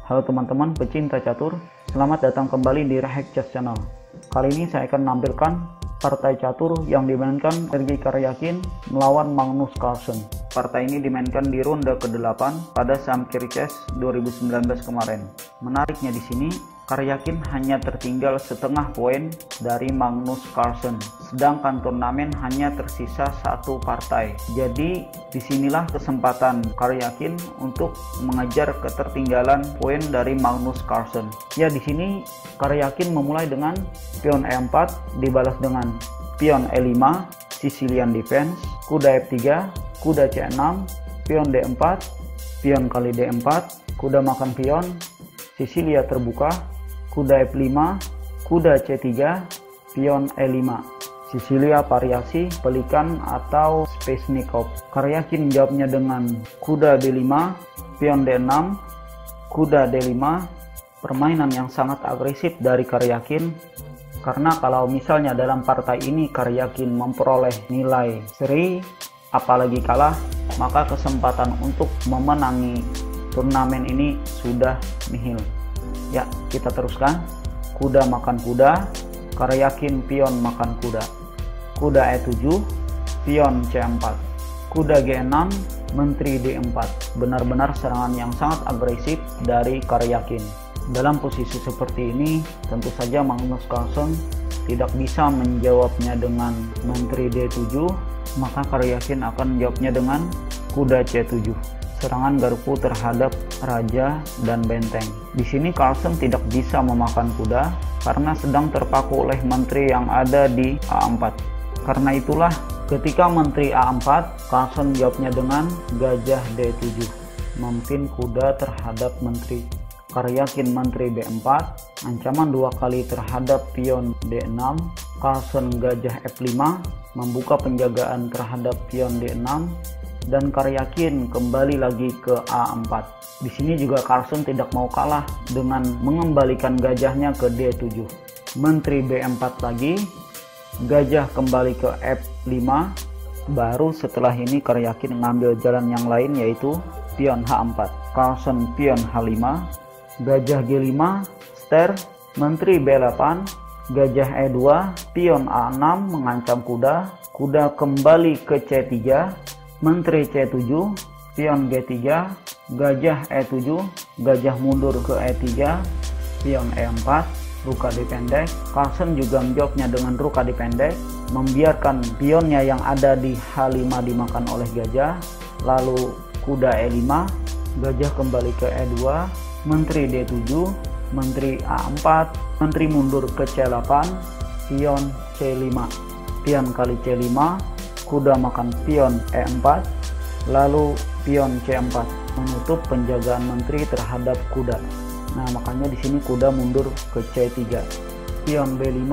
Halo teman-teman pecinta catur, selamat datang kembali di Rahek Chess Channel. Kali ini saya akan menampilkan partai catur yang dimainkan Sergei Karyakin melawan Magnus Carlsen. Partai ini dimainkan di ronde ke-8 pada Samkir Chess 2019 kemarin. Menariknya di sini, Karyakin hanya tertinggal setengah poin dari Magnus Carlsen, sedangkan turnamen hanya tersisa satu partai. Jadi disinilah kesempatan Karyakin untuk mengejar ketertinggalan poin dari Magnus Carlsen. Ya, di sini Karyakin memulai dengan pion E4 dibalas dengan pion E5, Sicilian defense, kuda F3, kuda C6, pion D4, pion kali D4, kuda makan pion, Sicilia terbuka, kuda F5, kuda C3, pion E5. Sicilia variasi pelikan atau Spesnikov. Karyakin jawabnya dengan kuda D5, pion D6, kuda D5. Permainan yang sangat agresif dari Karyakin, karena kalau misalnya dalam partai ini Karyakin memperoleh nilai seri, apalagi kalah, maka kesempatan untuk memenangi turnamen ini sudah nihil. Ya, kita teruskan. Kuda makan kuda, Karyakin pion makan kuda. Kuda E7, pion C4. Kuda G6, menteri D4. Benar-benar serangan yang sangat agresif dari Karyakin. Dalam posisi seperti ini, tentu saja Magnus Carlsen tidak bisa menjawabnya dengan menteri D7, maka Karyakin akan menjawabnya dengan kuda C7. Serangan garpu terhadap raja dan benteng. Di sini Carlsen tidak bisa memakan kuda karena sedang terpaku oleh menteri yang ada di A4. Karena itulah ketika menteri A4, Carlsen jawabnya dengan gajah D7, memimpin kuda terhadap menteri. Karyakin menteri B4, ancaman 2 kali terhadap pion D6, Carlsen gajah F5, membuka penjagaan terhadap pion D6, dan Karyakin kembali lagi ke A4. Di sini juga Carlsen tidak mau kalah dengan mengembalikan gajahnya ke D7. Menteri B4 lagi, gajah kembali ke F5. Baru setelah ini Karyakin mengambil jalan yang lain, yaitu pion H4. Carlsen pion H5, gajah G5, ster, menteri B8, gajah E2, pion A6 mengancam kuda, kuda kembali ke C3, menteri C7, pion G3, gajah E7, gajah mundur ke E3, pion E4, ruka dipendek. Carlsen juga menjawabnya dengan ruka dipendek, membiarkan pionnya yang ada di H5 dimakan oleh gajah, lalu kuda E5, gajah kembali ke E2, menteri D7, menteri A4, menteri mundur ke C8, pion C5, pion kali C5, kuda makan pion E4, lalu pion C4 menutup penjagaan menteri terhadap kuda. Nah, makanya di sini kuda mundur ke C3. Pion B5,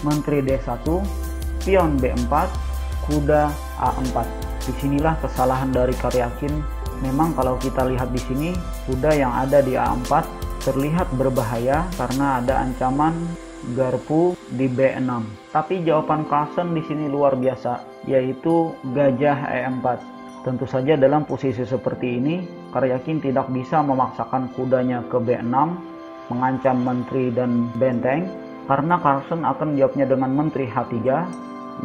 menteri D1, pion B4, kuda A4. Disinilah kesalahan dari Karyakin. Memang kalau kita lihat di sini, kuda yang ada di A4 terlihat berbahaya karena ada ancaman garpu di B6. Tapi jawaban Carlsen di sini luar biasa, yaitu gajah E4. Tentu saja dalam posisi seperti ini, Karyakin tidak bisa memaksakan kudanya ke B6, mengancam menteri dan benteng, karena Carlsen akan jawabnya dengan menteri H3,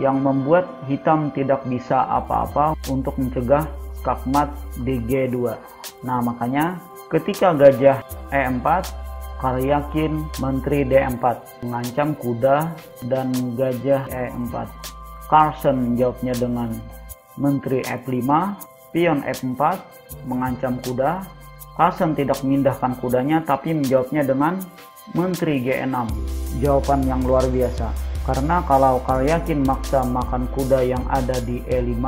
yang membuat hitam tidak bisa apa-apa untuk mencegah skakmat di G2. Nah, makanya ketika gajah E4, Karyakin menteri D4 mengancam kuda dan gajah E4. Carlsen jawabnya dengan menteri F5, pion F4 mengancam kuda. Carlsen tidak memindahkan kudanya tapi menjawabnya dengan menteri G6. Jawaban yang luar biasa. Karena kalau Karyakin maksa makan kuda yang ada di E5,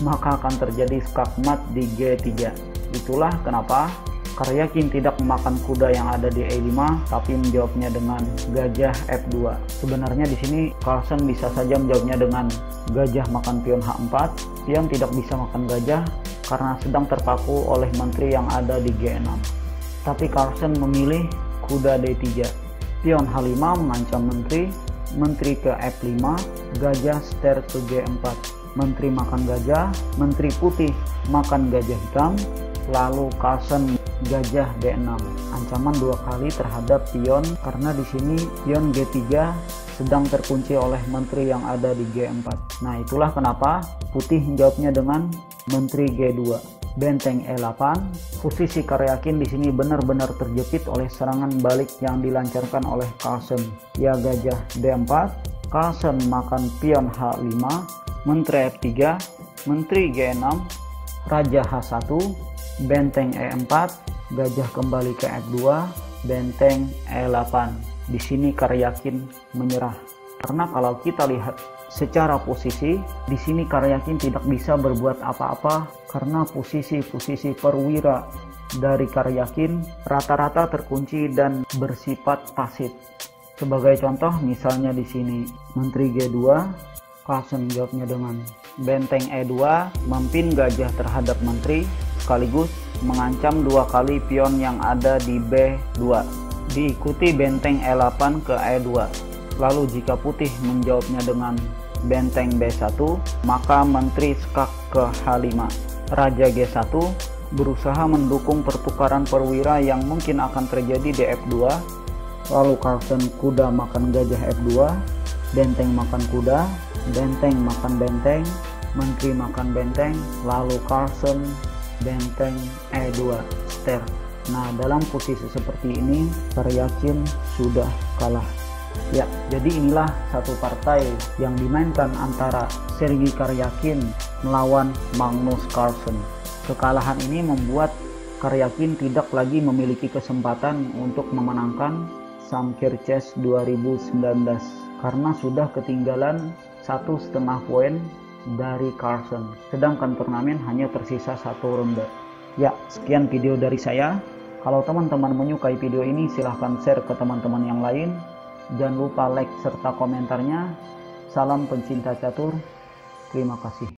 maka akan terjadi skakmat di G3. Itulah kenapa Karyakin tidak memakan kuda yang ada di E5 tapi menjawabnya dengan gajah F2. Sebenarnya di sini Carlsen bisa saja menjawabnya dengan gajah makan pion H4. Pion tidak bisa makan gajah karena sedang terpaku oleh menteri yang ada di G6. Tapi Carlsen memilih kuda D3. Pion H5 mengancam menteri, menteri ke F5, gajah ster ke G4. Menteri makan gajah, menteri putih makan gajah hitam, lalu Carlsen gajah D6. Ancaman 2 kali terhadap pion karena di sini pion G3 sedang terkunci oleh menteri yang ada di G4. Nah, itulah kenapa putih menjawabnya dengan menteri G2. Benteng E8, posisi Karyakin di sini benar-benar terjepit oleh serangan balik yang dilancarkan oleh Carlsen. Ya, gajah D4, Carlsen makan pion H5, menteri F3, menteri G6, raja H1, benteng E4, gajah kembali ke F2, benteng E8. Di sini Karyakin menyerah. Karena kalau kita lihat secara posisi, di sini Karyakin tidak bisa berbuat apa-apa karena posisi-posisi perwira dari Karyakin rata-rata terkunci dan bersifat pasif. Sebagai contoh, misalnya di sini menteri G2, Carlsen jawabnya dengan benteng E2, memimpin gajah terhadap menteri sekaligus mengancam 2 kali pion yang ada di B2. Diikuti benteng E8 ke E2. Lalu jika putih menjawabnya dengan benteng B1, maka menteri skak ke H5. Raja G1 berusaha mendukung pertukaran perwira yang mungkin akan terjadi di F2. Lalu Carlsen kuda makan gajah F2, benteng makan kuda, benteng makan benteng, menteri makan benteng, lalu Carlsen benteng E2 ster. Nah, dalam posisi seperti ini Karyakin sudah kalah. Ya, jadi inilah satu partai yang dimainkan antara Sergei Karyakin melawan Magnus Carlsen. Kekalahan ini membuat Karyakin tidak lagi memiliki kesempatan untuk memenangkan Samkir Chess 2019 karena sudah ketinggalan 1,5 poin dari Carlsen, sedangkan turnamen hanya tersisa 1 ronde. Ya, sekian video dari saya. Kalau teman-teman menyukai video ini, silahkan share ke teman-teman yang lain. Jangan lupa like serta komentarnya. Salam pencinta catur. Terima kasih.